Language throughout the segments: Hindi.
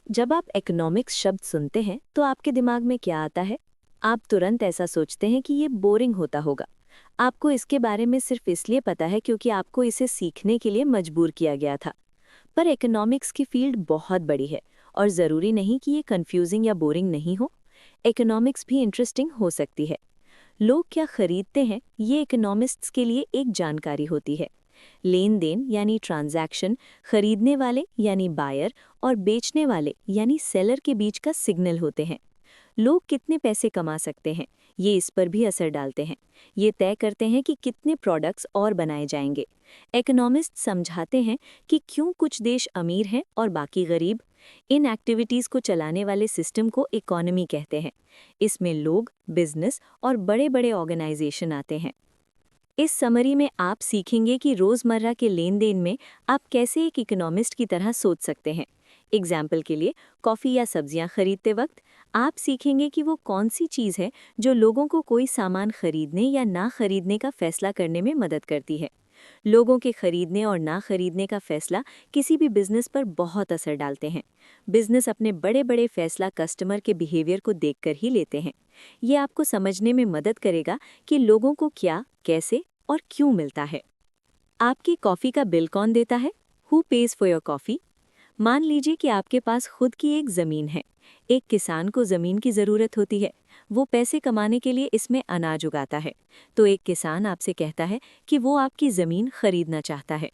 जब आप इकोनॉमिक्स शब्द सुनते हैं तो आपके दिमाग में क्या आता है? आप तुरंत ऐसा सोचते हैं कि ये बोरिंग होता होगा। आपको इसके बारे में सिर्फ इसलिए पता है क्योंकि आपको इसे सीखने के लिए मजबूर किया गया था। पर इकोनॉमिक्स की फील्ड बहुत बड़ी है और ज़रूरी नहीं कि ये कंफ्यूजिंग या बोरिंग नहीं हो। इकोनॉमिक्स भी इंटरेस्टिंग हो सकती है। लोग क्या खरीदते हैं, ये इकोनॉमिस्ट्स के लिए एक जानकारी होती है। लेन देन यानी ट्रांजैक्शन, खरीदने वाले यानी बायर और बेचने वाले यानी सेलर के बीच का सिग्नल होते हैं। लोग कितने पैसे कमा सकते हैं, ये इस पर भी असर डालते हैं। ये तय करते हैं कि कितने प्रोडक्ट्स और बनाए जाएंगे। इकोनॉमिस्ट समझाते हैं कि क्यों कुछ देश अमीर हैं और बाकी गरीब। इन एक्टिविटीज़ को चलाने वाले सिस्टम को इकोनॉमी कहते हैं। इसमें लोग, बिजनेस और बड़े बड़े ऑर्गेनाइजेशन आते हैं। इस समरी में आप सीखेंगे कि रोज़मर्रा के लेन देन में आप कैसे एक इकोनॉमिस्ट की तरह सोच सकते हैं। एग्जाम्पल के लिए, कॉफ़ी या सब्जियां खरीदते वक्त आप सीखेंगे कि वो कौन सी चीज़ है जो लोगों को कोई सामान खरीदने या ना खरीदने का फैसला करने में मदद करती है। लोगों के खरीदने और ना खरीदने का फैसला किसी भी बिजनेस पर बहुत असर डालते हैं। बिजनेस अपने बड़े बड़े फैसला कस्टमर के बिहेवियर को देखकर ही लेते हैं। ये आपको समझने में मदद करेगा कि लोगों को क्या, कैसे और क्यों मिलता है। आपकी कॉफ़ी का बिल कौन देता है? Who page for your coffee? मान लीजिए कि आपके पास खुद की एक ज़मीन है। एक किसान को ज़मीन की ज़रूरत होती है। वो पैसे कमाने के लिए इसमें अनाज उगाता है। तो एक किसान आपसे कहता है कि वो आपकी ज़मीन खरीदना चाहता है।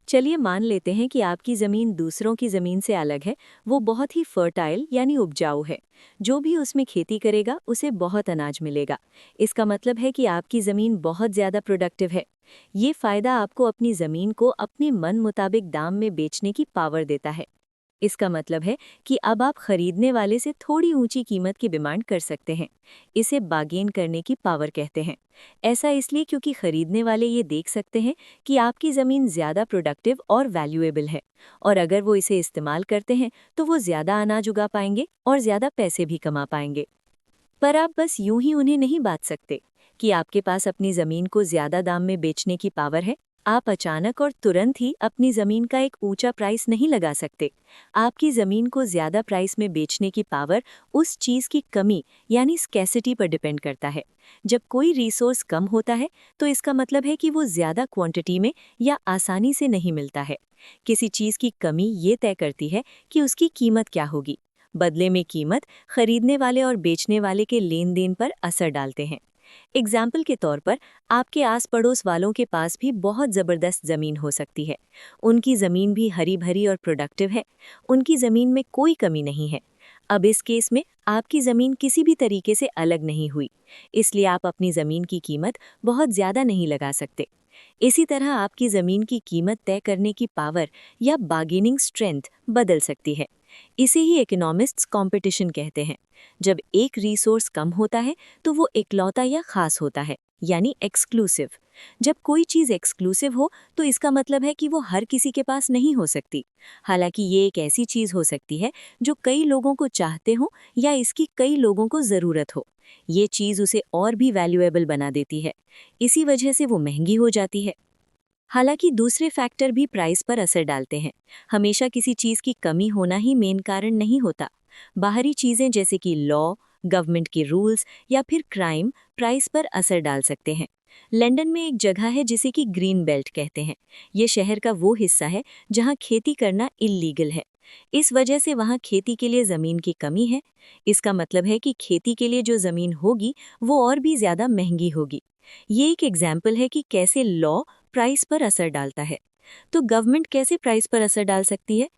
चलिए मान लेते हैं कि आपकी ज़मीन दूसरों की ज़मीन से अलग है। वो बहुत ही फर्टाइल यानी उपजाऊ है। जो भी उसमें खेती करेगा उसे बहुत अनाज मिलेगा। इसका मतलब है कि आपकी ज़मीन बहुत ज़्यादा प्रोडक्टिव है। ये फ़ायदा आपको अपनी ज़मीन को अपने मन मुताबिक दाम में बेचने की पावर देता है। इसका मतलब है कि अब आप खरीदने वाले से थोड़ी ऊंची कीमत की डिमांड कर सकते हैं। इसे बार्गेन करने की पावर कहते हैं। ऐसा इसलिए क्योंकि खरीदने वाले ये देख सकते हैं कि आपकी ज़मीन ज़्यादा प्रोडक्टिव और वैल्यूएबल है, और अगर वो इसे इस्तेमाल करते हैं तो वो ज़्यादा अनाज उगा पाएंगे और ज़्यादा पैसे भी कमा पाएंगे। पर आप बस यूं ही उन्हें नहीं बात सकते कि आपके पास अपनी ज़मीन को ज़्यादा दाम में बेचने की पावर है। आप अचानक और तुरंत ही अपनी ज़मीन का एक ऊंचा प्राइस नहीं लगा सकते। आपकी ज़मीन को ज़्यादा प्राइस में बेचने की पावर उस चीज़ की कमी यानी स्कैसिटी पर डिपेंड करता है। जब कोई रिसोर्स कम होता है तो इसका मतलब है कि वो ज़्यादा क्वांटिटी में या आसानी से नहीं मिलता है। किसी चीज़ की कमी ये तय करती है कि उसकी कीमत क्या होगी। बदले में कीमत खरीदने वाले और बेचने वाले के लेन देन पर असर डालते हैं। एग्जाम्पल के तौर पर, आपके आस पड़ोस वालों के पास भी बहुत ज़बरदस्त ज़मीन हो सकती है। उनकी ज़मीन भी हरी भरी और प्रोडक्टिव है। उनकी ज़मीन में कोई कमी नहीं है। अब इस केस में आपकी ज़मीन किसी भी तरीके से अलग नहीं हुई, इसलिए आप अपनी ज़मीन की कीमत बहुत ज़्यादा नहीं लगा सकते। इसी तरह आपकी ज़मीन की कीमत तय करने की पावर या बार्गेनिंग स्ट्रेंथ बदल सकती है। इसे ही इकोनॉमिस्ट्स कंपटीशन कहते हैं। जब एक रिसोर्स कम होता है तो वो इकलौता या खास होता है, यानी एक्सक्लूसिव। जब कोई चीज़ एक्सक्लूसिव हो तो इसका मतलब है कि वो हर किसी के पास नहीं हो सकती। हालांकि ये एक ऐसी चीज़ हो सकती है जो कई लोगों को चाहते हो या इसकी कई लोगों को ज़रूरत हो। ये चीज़ उसे और भी वैल्यूएबल बना देती है। इसी वजह से वो महंगी हो जाती है। हालांकि दूसरे फैक्टर भी प्राइस पर असर डालते हैं। हमेशा किसी चीज़ की कमी होना ही मेन कारण नहीं होता। बाहरी चीज़ें जैसे कि लॉ, गवर्नमेंट के रूल्स या फिर क्राइम प्राइस पर असर डाल सकते हैं। लंदन में एक जगह है जिसे कि ग्रीन बेल्ट कहते हैं। ये शहर का वो हिस्सा है जहाँ खेती करना इल्लीगल है। इस वजह से वहाँ खेती के लिए ज़मीन की कमी है। इसका मतलब है कि खेती के लिए जो ज़मीन होगी वो और भी ज़्यादा महंगी होगी। ये एक एग्जाम्पल है कि कैसे लॉ प्राइस पर असर डालता है। तो गवर्नमेंट कैसे प्राइस पर असर डाल सकती है?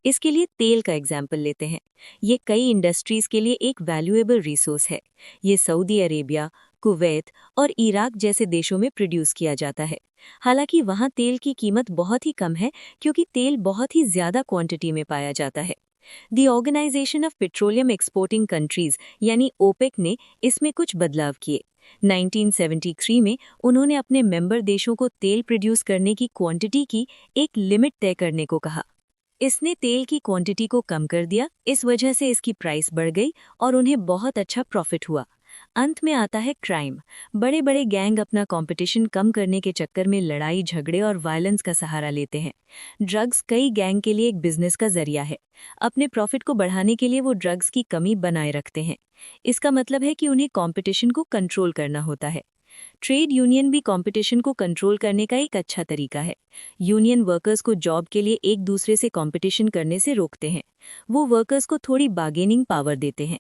इसके लिए तेल का एग्जाम्पल लेते हैं। ये कई इंडस्ट्रीज के लिए एक वैल्यूएबल रिसोर्स है। ये सऊदी अरेबिया, कुवैत और इराक जैसे देशों में प्रोड्यूस किया जाता है। हालांकि वहाँ तेल की कीमत बहुत ही कम है क्योंकि तेल बहुत ही ज़्यादा क्वांटिटी में पाया जाता है। The Organization of Petroleum Exporting Countries यानी ओपेक ने इसमें कुछ बदलाव किए। 1973 में उन्होंने अपने मेंबर देशों को तेल प्रोड्यूस करने की क्वांटिटी की एक लिमिट तय करने को कहा। इसने तेल की क्वांटिटी को कम कर दिया। इस वजह से इसकी प्राइस बढ़ गई और उन्हें बहुत अच्छा प्रॉफिट हुआ। अंत में आता है क्राइम। बड़े बड़े गैंग अपना कंपटीशन कम करने के चक्कर में लड़ाई झगड़े और वायलेंस का सहारा लेते हैं। ड्रग्स कई गैंग के लिए एक बिजनेस का जरिया है। अपने प्रॉफिट को बढ़ाने के लिए वो ड्रग्स की कमी बनाए रखते हैं। इसका मतलब है कि उन्हें कंपटीशन को कंट्रोल करना होता है। ट्रेड यूनियन भी कंपटीशन को कंट्रोल करने का एक अच्छा तरीका है। यूनियन वर्कर्स को जॉब के लिए एक दूसरे से कंपटीशन करने से रोकते हैं। वो वर्कर्स को थोड़ी बार्गेनिंग पावर देते हैं।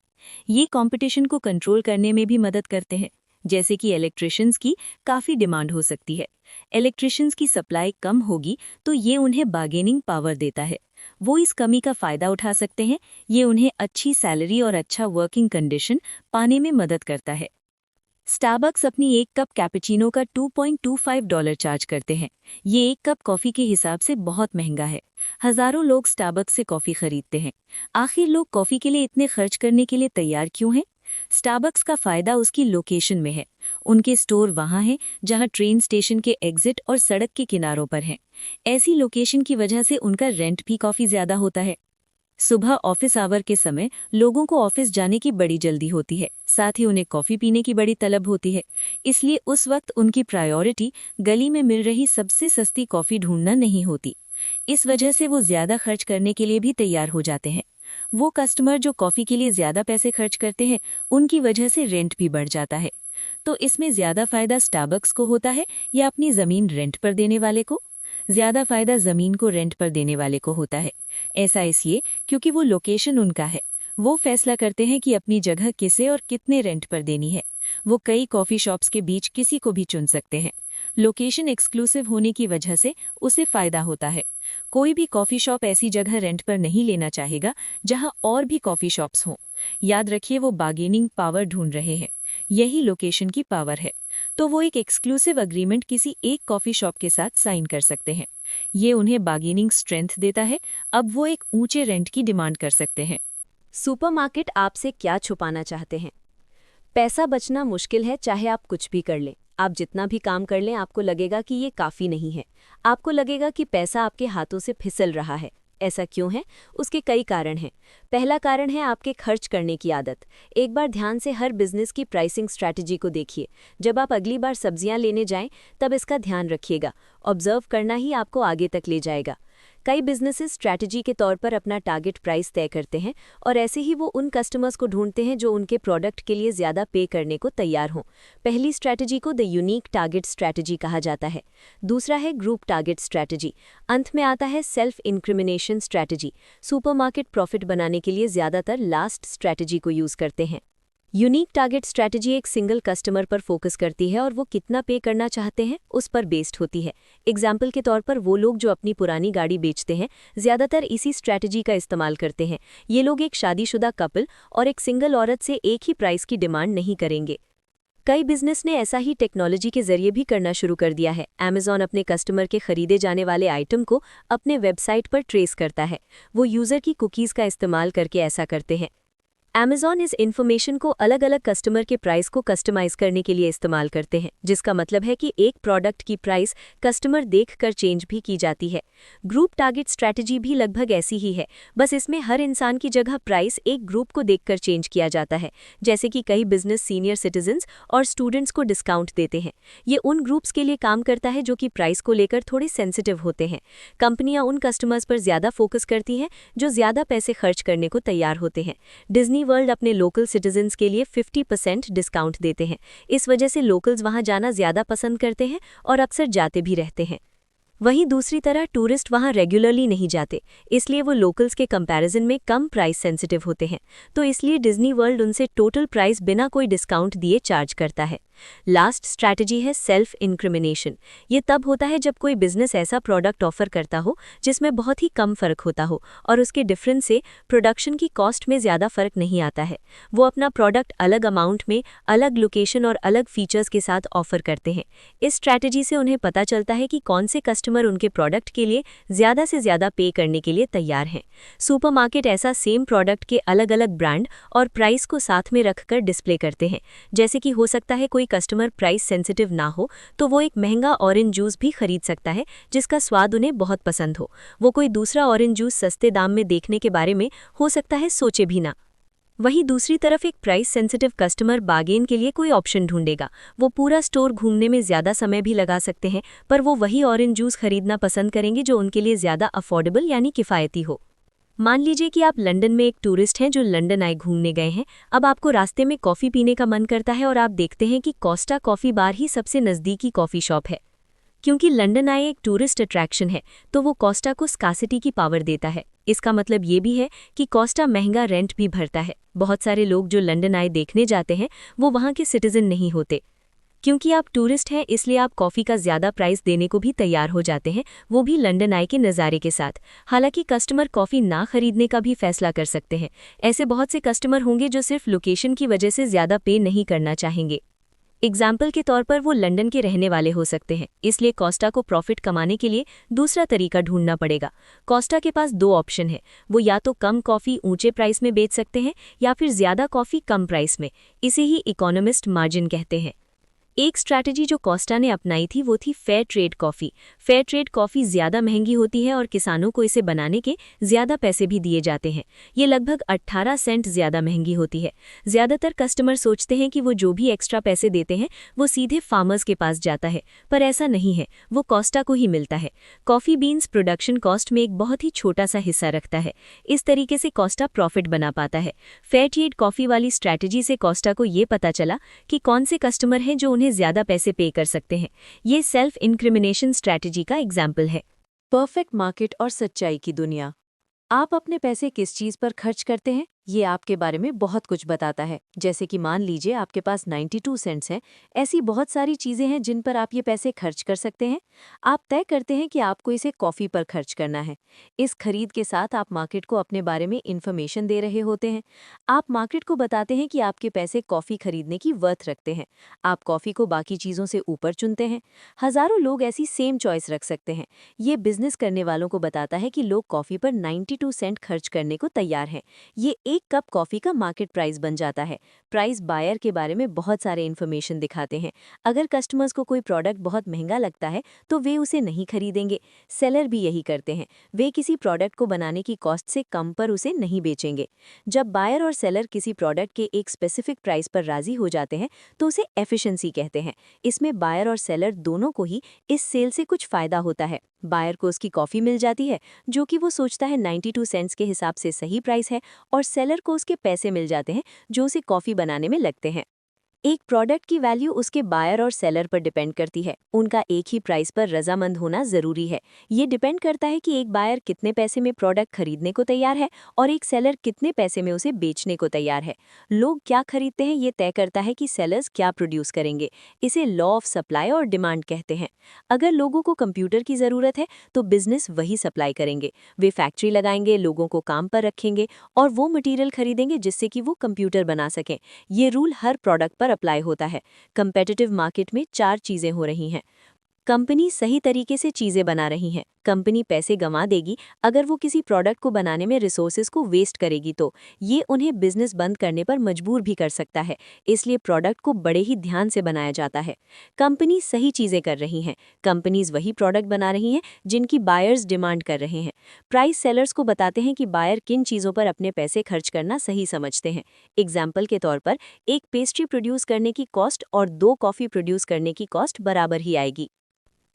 ये कंपटीशन को कंट्रोल करने में भी मदद करते हैं। जैसे कि इलेक्ट्रिशियंस की काफ़ी डिमांड हो सकती है। इलेक्ट्रिशियंस की सप्लाई कम होगी तो ये उन्हें बार्गेनिंग पावर देता है। वो इस कमी का फ़ायदा उठा सकते हैं। ये उन्हें अच्छी सैलरी और अच्छा वर्किंग कंडीशन पाने में मदद करता है। स्टारबक्स अपनी एक कप कैपेचिनो का $2.25 चार्ज करते हैं। ये एक कप कॉफ़ी के हिसाब से बहुत महंगा है। हज़ारों लोग स्टारबक्स से कॉफ़ी खरीदते हैं। आखिर लोग कॉफ़ी के लिए इतने खर्च करने के लिए तैयार क्यों हैं? स्टारबक्स का फ़ायदा उसकी लोकेशन में है। उनके स्टोर वहाँ हैं जहाँ ट्रेन स्टेशन के एग्जिट और सड़क के किनारों पर हैं। ऐसी लोकेशन की वजह से उनका रेंट भी काफ़ी ज़्यादा होता है। सुबह ऑफिस आवर के समय लोगों को ऑफिस जाने की बड़ी जल्दी होती है, साथ ही उन्हें कॉफ़ी पीने की बड़ी तलब होती है। इसलिए उस वक्त उनकी प्रायोरिटी गली में मिल रही सबसे सस्ती कॉफ़ी ढूंढना नहीं होती। इस वजह से वो ज़्यादा खर्च करने के लिए भी तैयार हो जाते हैं। वो कस्टमर जो कॉफ़ी के लिए ज़्यादा पैसे खर्च करते हैं, उनकी वजह से रेंट भी बढ़ जाता है। तो इसमें ज़्यादा फ़ायदा स्टारबक्स को होता है या अपनी ज़मीन रेंट पर देने वाले को? ज़्यादा फ़ायदा ज़मीन को रेंट पर देने वाले को होता है। ऐसा इसलिए क्योंकि वो लोकेशन उनका है। वो फैसला करते हैं कि अपनी जगह किसे और कितने रेंट पर देनी है। वो कई कॉफ़ी शॉप्स के बीच किसी को भी चुन सकते हैं। लोकेशन एक्सक्लूसिव होने की वजह से उसे फ़ायदा होता है। कोई भी कॉफ़ी शॉप ऐसी जगह रेंट पर नहीं लेना चाहेगा जहां और भी कॉफ़ी शॉप्स हों। याद रखिए, वो बार्गेनिंग पावर ढूंढ रहे हैं। यही लोकेशन की पावर है। तो वो एक एक्सक्लूसिव अग्रीमेंट किसी एक कॉफ़ी शॉप के साथ साइन कर सकते हैं। ये उन्हें बार्गेनिंग स्ट्रेंथ देता है। अब वो एक ऊंचे रेंट की डिमांड कर सकते हैं। सुपरमार्केट आपसे क्या छुपाना चाहते हैं? पैसा बचना मुश्किल है, चाहे आप कुछ भी कर लें। आप जितना भी काम कर लें, आपको लगेगा कि ये काफ़ी नहीं है। आपको लगेगा कि पैसा आपके हाथों से फिसल रहा है। ऐसा क्यों है? उसके कई कारण हैं। पहला कारण है आपके खर्च करने की आदत। एक बार ध्यान से हर बिजनेस की प्राइसिंग स्ट्रैटेजी को देखिए। जब आप अगली बार सब्जियां लेने जाएं, तब इसका ध्यान रखिएगा। ऑब्जर्व करना ही आपको आगे तक ले जाएगा। कई बिजनेसेस स्ट्रैटेजी के तौर पर अपना टारगेट प्राइस तय करते हैं और ऐसे ही वो उन कस्टमर्स को ढूंढते हैं जो उनके प्रोडक्ट के लिए ज़्यादा पे करने को तैयार हों। पहली स्ट्रैटेजी को द यूनिक टारगेट स्ट्रैटेजी कहा जाता है। दूसरा है ग्रुप टारगेट स्ट्रैटेजी। अंत में आता है self incrimination strategy. Supermarket profit बनाने के लिए ज़्यादातर लास्ट स्ट्रैटेजी को यूज़ करते हैं। यूनिक टारगेट स्ट्रैटेजी एक सिंगल कस्टमर पर फोकस करती है और वो कितना पे करना चाहते हैं उस पर बेस्ड होती है। एग्जाम्पल के तौर पर वो लोग जो अपनी पुरानी गाड़ी बेचते हैं, ज़्यादातर इसी स्ट्रैटेजी का इस्तेमाल करते हैं। ये लोग एक शादीशुदा कपल और एक सिंगल औरत से एक ही प्राइस की डिमांड नहीं करेंगे। कई बिजनेस ने ऐसा ही टेक्नोलॉजी के जरिए भी करना शुरू कर दिया है। Amazon अपने कस्टमर के खरीदे जाने वाले आइटम को अपने वेबसाइट पर ट्रेस करता है। वो यूज़र की कुकीज़ का इस्तेमाल करके ऐसा करते हैं। Amazon इस इन्फॉर्मेशन को अलग अलग कस्टमर के प्राइस को कस्टमाइज करने के लिए इस्तेमाल करते हैं, जिसका मतलब है कि एक प्रोडक्ट की प्राइस कस्टमर देखकर चेंज भी की जाती है। ग्रुप टारगेट स्ट्रैटेजी भी लगभग ऐसी ही है, बस इसमें हर इंसान की जगह प्राइस एक ग्रुप को देखकर चेंज किया जाता है। जैसे कि कई बिजनेस सीनियर सिटीजन्स और स्टूडेंट्स को डिस्काउंट देते हैं। ये उन ग्रुप्स के लिए काम करता है जो कि प्राइस को लेकर थोड़े सेंसिटिव होते हैं। कंपनियां उन कस्टमर्स पर ज़्यादा फोकस करती हैं जो ज़्यादा पैसे खर्च करने को तैयार होते हैं। डिज्नी वर्ल्ड अपने लोकल सिटीजन्स के लिए 50% डिस्काउंट देते हैं। इस वजह से लोकल्स वहां जाना ज़्यादा पसंद करते हैं और अक्सर जाते भी रहते हैं। वहीं दूसरी तरह टूरिस्ट वहां रेगुलरली नहीं जाते, इसलिए वो लोकल्स के कंपैरिजन में कम प्राइस सेंसिटिव होते हैं। तो इसलिए डिज्नी वर्ल्ड उनसे टोटल प्राइस बिना कोई डिस्काउंट दिए चार्ज करता है। लास्ट स्ट्रैटेजी है सेल्फ इंक्रिमिनेशन। ये तब होता है जब कोई बिजनेस ऐसा प्रोडक्ट ऑफर करता हो जिसमें बहुत ही कम फ़र्क होता हो और उसके डिफरेंस से प्रोडक्शन की कॉस्ट में ज़्यादा फ़र्क नहीं आता है। वो अपना प्रोडक्ट अलग अमाउंट में, अलग लोकेशन और अलग फीचर्स के साथ ऑफर करते हैं। इस स्ट्रैटेजी से उन्हें पता चलता है कि कौन से कस्टमर उनके प्रोडक्ट के लिए ज़्यादा से ज़्यादा पे करने के लिए तैयार हैं। सुपरमार्केट ऐसा सेम प्रोडक्ट के अलग अलग ब्रांड और प्राइस को साथ में रखकर डिस्प्ले करते हैं। जैसे कि हो सकता है कोई कस्टमर प्राइस सेंसिटिव ना हो तो वो एक महंगा ऑरेंज जूस भी खरीद सकता है जिसका स्वाद उन्हें बहुत पसंद हो। वो कोई दूसरा ऑरेंज जूस सस्ते दाम में देखने के बारे में हो सकता है सोचे भी ना। वहीं दूसरी तरफ एक प्राइस सेंसिटिव कस्टमर बार्गेन के लिए कोई ऑप्शन ढूंढेगा। वो पूरा स्टोर घूमने में ज़्यादा समय भी लगा सकते हैं, पर वो वही ऑरेंज जूस खरीदना पसंद करेंगे जो उनके लिए ज़्यादा अफोर्डेबल यानी किफ़ायती हो। मान लीजिए कि आप लंदन में एक टूरिस्ट हैं जो लंदन आए घूमने गए हैं। अब आपको रास्ते में कॉफ़ी पीने का मन करता है और आप देखते हैं कि कोस्टा कॉफ़ी बार ही सबसे नज़दीकी कॉफ़ी शॉप है। क्योंकि लंदन आए एक टूरिस्ट अट्रैक्शन है, तो वो कोस्टा को स्कासिटी की पावर देता है। इसका मतलब ये भी है कि कोस्टा महंगा रेंट भी भरता है। बहुत सारे लोग जो लंदन आए देखने जाते हैं वो वहाँ के सिटीजन नहीं होते। क्योंकि आप टूरिस्ट हैं, इसलिए आप कॉफ़ी का ज़्यादा प्राइस देने को भी तैयार हो जाते हैं, वो भी लंदन आए के नज़ारे के साथ। हालांकि कस्टमर कॉफ़ी ना खरीदने का भी फैसला कर सकते हैं। ऐसे बहुत से कस्टमर होंगे जो सिर्फ लोकेशन की वजह से ज़्यादा पे नहीं करना चाहेंगे। एग्जाम्पल के तौर पर वो लंदन के रहने वाले हो सकते हैं, इसलिए कोस्टा को प्रॉफिट कमाने के लिए दूसरा तरीका ढूंढना पड़ेगा। कोस्टा के पास दो ऑप्शन है। वो या तो कम कॉफ़ी ऊंचे प्राइस में बेच सकते हैं या फिर ज़्यादा कॉफ़ी कम प्राइस में। इसे ही इकोनॉमिस्ट मार्जिन कहते हैं। एक स्ट्रैटेजी जो कोस्टा ने अपनाई थी वो थी fair trade coffee. Fair trade coffee ज़्यादा महंगी होती है और किसानों को इसे बनाने के ज़्यादा पैसे भी दिए जाते हैं। ये लगभग 18 सेंट ज़्यादा महंगी होती है। ज़्यादातर कस्टमर सोचते हैं कि वो जो भी एक्स्ट्रा पैसे देते हैं वो सीधे फार्मर्स के पास जाता है, पर ऐसा नहीं है, वो कोस्टा को ही मिलता है। कॉफ़ी बीन्स प्रोडक्शन कॉस्ट में एक बहुत ही छोटा सा हिस्सा रखता है। इस तरीके से कोस्टा प्रॉफिट बना पाता है। फेयर ट्रेड कॉफ़ी वाली स्ट्रैटेजी से कोस्टा को ये पता चला कि कौन से कस्टमर हैं जो ज़्यादा पैसे पे कर सकते हैं। ये सेल्फ इंक्रिमिनेशन स्ट्रैटेजी का एग्जाम्पल है। परफेक्ट मार्केट और सच्चाई की दुनिया। आप अपने पैसे किस चीज पर खर्च करते हैं, ये आपके बारे में बहुत कुछ बताता है। जैसे कि मान लीजिए आपके पास 92 सेंट्स हैं। ऐसी बहुत सारी चीजें हैं जिन पर आप ये पैसे खर्च कर सकते हैं। आप तय करते हैं कि आपको इसे कॉफी पर खर्च करना है। इस खरीद के साथ आप मार्केट को अपने बारे में इंफॉर्मेशन दे रहे होते हैं। आप मार्केट को बताते हैं कि आपके पैसे कॉफी खरीदने की वर्थ रखते हैं। आप कॉफी को बाकी चीजों से ऊपर चुनते हैं। हजारों लोग ऐसी सेम चॉइस रख सकते हैं। ये बिजनेस करने वालों को बताता है कि लोग कॉफी पर 92 सेंट खर्च करने को तैयार हैं। ये एक कप कॉफी का मार्केट प्राइस बन जाता है। प्राइस बायर के बारे में बहुत सारे इन्फॉर्मेशन दिखाते हैं। अगर कस्टमर्स को कोई प्रोडक्ट बहुत महंगा लगता है तो वे उसे नहीं खरीदेंगे। सेलर भी यही करते हैं। वे किसी प्रोडक्ट को बनाने की कॉस्ट से कम पर उसे नहीं बेचेंगे। जब बायर और सेलर किसी प्रोडक्ट के एक स्पेसिफिक प्राइस पर राजी हो जाते हैं तो उसे एफिशिएंसी कहते हैं। इसमें बायर और सेलर दोनों को ही इस सेल से कुछ फायदा होता है। बायर को उसकी कॉफ़ी मिल जाती है जो कि वो सोचता है 92 सेंट्स के हिसाब से सही प्राइस है, और सेलर को उसके पैसे मिल जाते हैं जो उसे कॉफ़ी बनाने में लगते हैं। एक प्रोडक्ट की वैल्यू उसके बायर और सेलर पर डिपेंड करती है। उनका एक ही प्राइस पर रजामंद होना जरूरी है। ये डिपेंड करता है कि एक बायर कितने पैसे में प्रोडक्ट खरीदने को तैयार है और एक सेलर कितने पैसे में उसे बेचने को तैयार है। लोग क्या खरीदते हैं ये तय करता है कि सेलर्स क्या प्रोड्यूस करेंगे। इसे लॉ ऑफ सप्लाई और डिमांड कहते हैं। अगर लोगों को कंप्यूटर की ज़रूरत है तो बिजनेस वही सप्लाई करेंगे। वे फैक्ट्री लगाएंगे, लोगों को काम पर रखेंगे और वो मटीरियल खरीदेंगे जिससे कि वो कंप्यूटर बना सकें। ये रूल हर प्रोडक्ट पर अप्लाई होता है। कंपेटिटिव मार्केट में 4 चीजें हो रही हैं। कंपनी सही तरीके से चीजें बना रही हैं। कंपनी पैसे गंवा देगी अगर वो किसी प्रोडक्ट को बनाने में रिसोर्सेज को वेस्ट करेगी, तो ये उन्हें बिजनेस बंद करने पर मजबूर भी कर सकता है। इसलिए प्रोडक्ट को बड़े ही ध्यान से बनाया जाता है। कंपनी सही चीजें कर रही हैं। कंपनीज वही प्रोडक्ट बना रही हैं जिनकी बायर्स डिमांड कर रहे हैं। प्राइस सेलर्स को बताते हैं कि बायर किन चीज़ों पर अपने पैसे खर्च करना सही समझते हैं। एग्जाम्पल के तौर पर एक पेस्ट्री प्रोड्यूस करने की कॉस्ट और 2 कॉफ़ी प्रोड्यूस करने की कॉस्ट बराबर ही आएगी।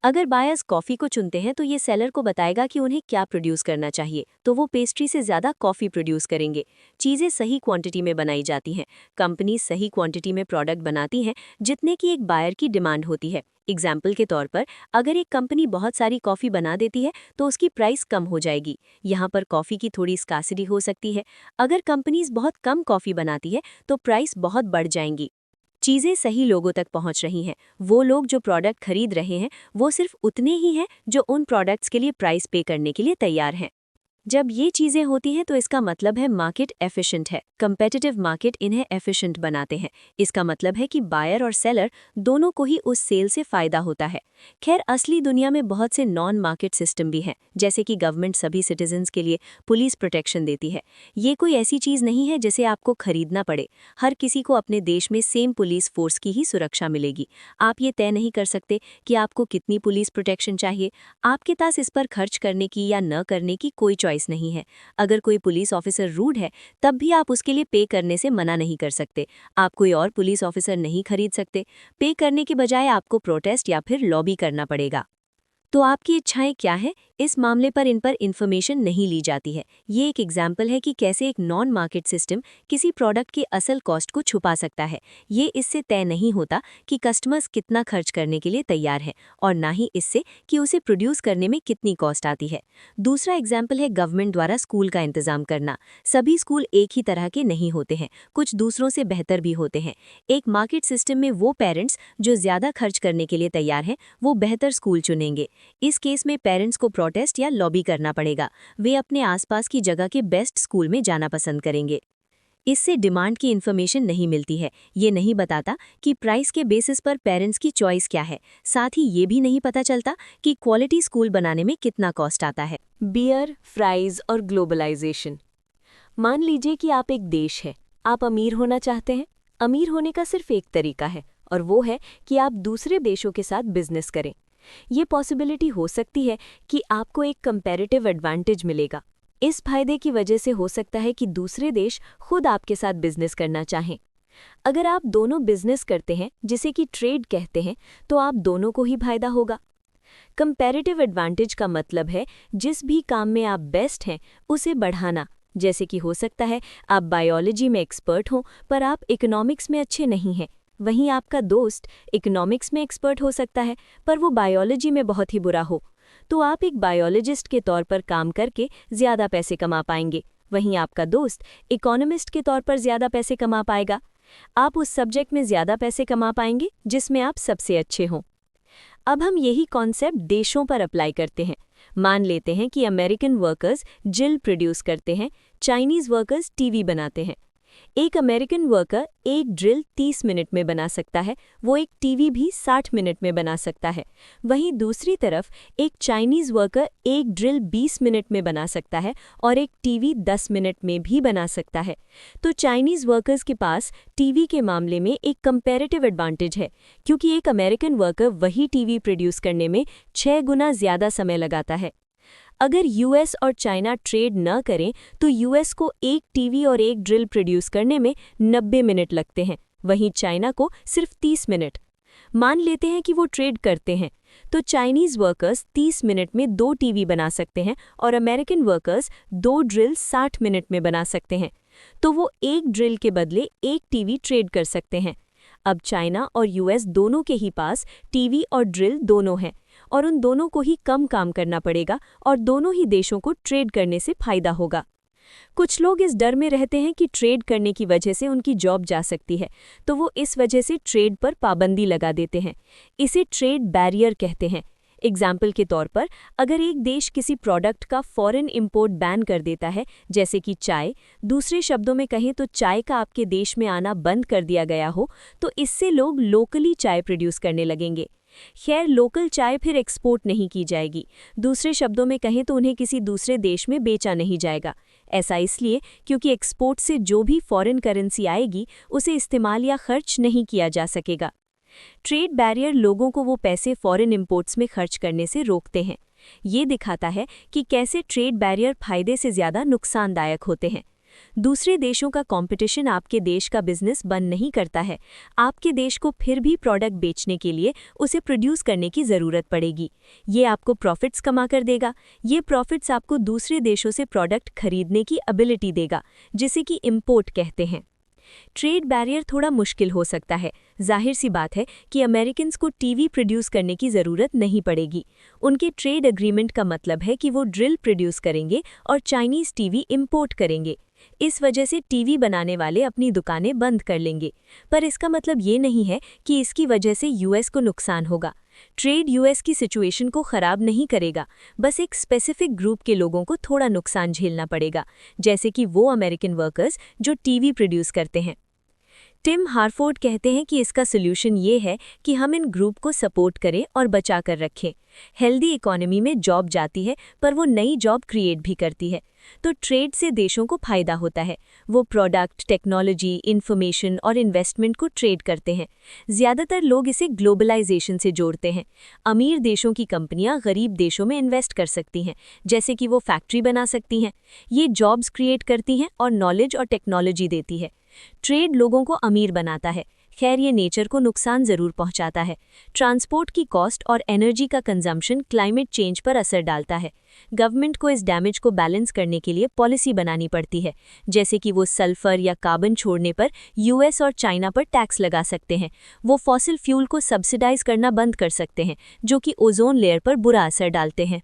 अगर बायर्स कॉफ़ी को चुनते हैं तो ये सेलर को बताएगा कि उन्हें क्या प्रोड्यूस करना चाहिए, तो वो पेस्ट्री से ज़्यादा कॉफ़ी प्रोड्यूस करेंगे। चीज़ें सही क्वांटिटी में बनाई जाती हैं। कंपनी सही क्वांटिटी में प्रोडक्ट बनाती हैं जितने की एक बायर की डिमांड होती है। एग्जाम्पल के तौर पर अगर एक कंपनी बहुत सारी कॉफ़ी बना देती है तो उसकी प्राइस कम हो जाएगी। यहाँ पर कॉफ़ी की थोड़ी स्कासिटी हो सकती है। अगर कंपनीज बहुत कम कॉफ़ी बनाती है तो प्राइस बहुत बढ़ जाएंगी। चीज़ें सही लोगों तक पहुंच रही हैं। वो लोग जो प्रोडक्ट खरीद रहे हैं वो सिर्फ उतने ही हैं जो उन प्रोडक्ट्स के लिए प्राइस पे करने के लिए तैयार हैं। जब ये चीज़ें होती हैं तो इसका मतलब है मार्केट एफिशिएंट है। कंपेटिटिव मार्केट इन्हें एफिशिएंट बनाते हैं। इसका मतलब है कि बायर और सेलर दोनों को ही उस सेल से फ़ायदा होता है। खैर, असली दुनिया में बहुत से नॉन मार्केट सिस्टम भी हैं, जैसे कि गवर्नमेंट सभी सिटीजन्स के लिए पुलिस प्रोटेक्शन देती है। ये कोई ऐसी चीज़ नहीं है जिसे आपको खरीदना पड़े। हर किसी को अपने देश में सेम पुलिस फोर्स की ही सुरक्षा मिलेगी। आप ये तय नहीं कर सकते कि आपको कितनी पुलिस प्रोटेक्शन चाहिए। आपके पास इस पर खर्च करने की या न करने की कोई चॉइस चॉइस नहीं है। अगर कोई पुलिस ऑफिसर रूड है, तब भी आप उसके लिए पे करने से मना नहीं कर सकते। आप कोई और पुलिस ऑफिसर नहीं खरीद सकते। पे करने के बजाय आपको प्रोटेस्ट या फिर लॉबी करना पड़ेगा। तो आपकी इच्छाएं क्या हैं? इस मामले पर इन पर इन्फॉर्मेशन नहीं ली जाती है। ये एक एग्जाम्पल है कि कैसे एक नॉन मार्केट सिस्टम किसी प्रोडक्ट की असल कॉस्ट को छुपा सकता है। ये इससे तय नहीं होता कि कस्टमर्स कितना खर्च करने के लिए तैयार हैं, और ना ही इससे कि उसे प्रोड्यूस करने में कितनी कॉस्ट आती है। दूसरा एग्जाम्पल है गवर्नमेंट द्वारा स्कूल का इंतजाम करना। सभी स्कूल एक ही तरह के नहीं होते हैं, कुछ दूसरों से बेहतर भी होते हैं। एक मार्केट सिस्टम में वो पेरेंट्स जो ज़्यादा खर्च करने के लिए तैयार हैं, वो बेहतर स्कूल चुनेंगे। इस केस में पेरेंट्स को प्रोटेस्ट या लॉबी करना पड़ेगा। वे अपने आसपास की जगह के बेस्ट स्कूल में जाना पसंद करेंगे। इससे डिमांड की इन्फॉर्मेशन नहीं मिलती है। ये नहीं बताता कि प्राइस के बेसिस पर पेरेंट्स की चॉइस क्या है। साथ ही ये भी नहीं पता चलता कि क्वालिटी स्कूल बनाने में कितना कॉस्ट आता है। बियर, फ्राइज और ग्लोबलाइजेशन। मान लीजिए कि आप एक देश है, आप अमीर होना चाहते हैं। अमीर होने का सिर्फ एक तरीका है, और वो है कि आप दूसरे देशों के साथ बिजनेस करें। ये पॉसिबिलिटी हो सकती है कि आपको एक कंपैरेटिव एडवांटेज मिलेगा। इस फायदे की वजह से हो सकता है कि दूसरे देश खुद आपके साथ बिजनेस करना चाहें। अगर आप दोनों बिजनेस करते हैं, जिसे कि ट्रेड कहते हैं, तो आप दोनों को ही फायदा होगा। कंपैरेटिव एडवांटेज का मतलब है जिस भी काम में आप बेस्ट हैं उसे बढ़ाना। जैसे कि हो सकता है आप बायोलॉजी में एक्सपर्ट हों पर आप इकोनॉमिक्स में अच्छे नहीं हैं। वहीं आपका दोस्त इकोनॉमिक्स में एक्सपर्ट हो सकता है पर वो बायोलॉजी में बहुत ही बुरा हो। तो आप एक बायोलॉजिस्ट के तौर पर काम करके ज़्यादा पैसे कमा पाएंगे, वहीं आपका दोस्त इकोनॉमिस्ट के तौर पर ज़्यादा पैसे कमा पाएगा। आप उस सब्जेक्ट में ज़्यादा पैसे कमा पाएंगे जिसमें आप सबसे अच्छे हों। अब हम यही कॉन्सेप्ट देशों पर अप्लाई करते हैं। मान लेते हैं कि अमेरिकन वर्कर्स जिल प्रोड्यूस करते हैं, चाइनीज़ वर्कर्स टीवी बनाते हैं। एक अमेरिकन वर्कर एक ड्रिल 30 मिनट में बना सकता है, वो एक टीवी भी 60 मिनट में बना सकता है। वहीं दूसरी तरफ एक चाइनीज़ वर्कर एक ड्रिल 20 मिनट में बना सकता है और एक टीवी 10 मिनट में भी बना सकता है। तो चाइनीज़ वर्कर्स के पास टीवी के मामले में एक कंपैरेटिव एडवांटेज है, क्योंकि एक अमेरिकन वर्कर वही टीवी प्रोड्यूस करने में 6 गुना ज़्यादा समय लगाता है। अगर यूएस और चाइना ट्रेड न करें तो यूएस को एक टीवी और एक ड्रिल प्रोड्यूस करने में 90 मिनट लगते हैं, वहीं चाइना को सिर्फ 30 मिनट। मान लेते हैं कि वो ट्रेड करते हैं, तो चाइनीज़ वर्कर्स 30 मिनट में 2 टीवी बना सकते हैं और अमेरिकन वर्कर्स 2 ड्रिल 60 मिनट में बना सकते हैं। तो वो एक ड्रिल के बदले एक टीवी ट्रेड कर सकते हैं। अब चाइना और यूएस दोनों के ही पास टीवी और ड्रिल दोनों हैं, और उन दोनों को ही कम काम करना पड़ेगा और दोनों ही देशों को ट्रेड करने से फायदा होगा। कुछ लोग इस डर में रहते हैं कि ट्रेड करने की वजह से उनकी जॉब जा सकती है, तो वो इस वजह से ट्रेड पर पाबंदी लगा देते हैं। इसे ट्रेड बैरियर कहते हैं। एग्जाम्पल के तौर पर अगर एक देश किसी प्रोडक्ट का फॉरेन इंपोर्ट बैन कर देता है, जैसे कि चाय, दूसरे शब्दों में कहें तो चाय का आपके देश में आना बंद कर दिया गया हो, तो इससे लोग लोकली चाय प्रोड्यूस करने लगेंगे। खैर, लोकल चाय फिर एक्सपोर्ट नहीं की जाएगी। दूसरे शब्दों में कहें तो उन्हें किसी दूसरे देश में बेचा नहीं जाएगा। ऐसा इसलिए क्योंकि एक्सपोर्ट से जो भी फॉरेन करेंसी आएगी उसे इस्तेमाल या खर्च नहीं किया जा सकेगा। ट्रेड बैरियर लोगों को वो पैसे फॉरेन इंपोर्ट्स में खर्च करने से रोकते हैं। ये दिखाता है कि कैसे ट्रेड बैरियर फायदे से ज़्यादा नुकसानदायक होते हैं। दूसरे देशों का कंपटीशन आपके देश का बिजनेस बंद नहीं करता है। आपके देश को फिर भी प्रोडक्ट बेचने के लिए उसे प्रोड्यूस करने की ज़रूरत पड़ेगी। ये आपको प्रॉफिट्स कमा कर देगा। ये प्रॉफिट्स आपको दूसरे देशों से प्रोडक्ट खरीदने की एबिलिटी देगा, जिसे कि इंपोर्ट कहते हैं। ट्रेड बैरियर थोड़ा मुश्किल हो सकता है। जाहिर सी बात है कि अमेरिकन्स को टीवी प्रोड्यूस करने की ज़रूरत नहीं पड़ेगी। उनके ट्रेड एग्रीमेंट का मतलब है कि वो ड्रिल प्रोड्यूस करेंगे और चाइनीज़ टीवी इंपोर्ट करेंगे। इस वजह से टीवी बनाने वाले अपनी दुकानें बंद कर लेंगे। पर इसका मतलब ये नहीं है कि इसकी वजह से यूएस को नुकसान होगा। ट्रेड यूएस की सिचुएशन को ख़राब नहीं करेगा, बस एक स्पेसिफिक ग्रुप के लोगों को थोड़ा नुकसान झेलना पड़ेगा, जैसे कि वो अमेरिकन वर्कर्स जो टीवी प्रोड्यूस करते हैं। टिम हारफोर्ड कहते हैं कि इसका सोल्यूशन ये है कि हम इन ग्रुप को सपोर्ट करें और बचा कर रखें। हेल्दी इकोनॉमी में जॉब जाती है पर वो नई जॉब क्रिएट भी करती है। तो ट्रेड से देशों को फायदा होता है। वो प्रोडक्ट, टेक्नोलॉजी, इंफॉर्मेशन और इन्वेस्टमेंट को ट्रेड करते हैं। ज़्यादातर लोग इसे ग्लोबलाइजेशन से जोड़ते हैं। अमीर देशों की कंपनियां गरीब देशों में इन्वेस्ट कर सकती हैं, जैसे कि वो फैक्ट्री बना सकती हैं। ये जॉब्स क्रिएट करती हैं और नॉलेज और टेक्नोलॉजी देती है। ट्रेड लोगों को अमीर बनाता है। खैर, ये नेचर को नुकसान ज़रूर पहुंचाता है। ट्रांसपोर्ट की कॉस्ट और एनर्जी का कंजम्पशन क्लाइमेट चेंज पर असर डालता है। गवर्नमेंट को इस डैमेज को बैलेंस करने के लिए पॉलिसी बनानी पड़ती है, जैसे कि वो सल्फर या कार्बन छोड़ने पर यूएस और चाइना पर टैक्स लगा सकते हैं। वो फॉसिल फ्यूल को सब्सिडाइज करना बंद कर सकते हैं, जो कि ओजोन लेयर पर बुरा असर डालते हैं।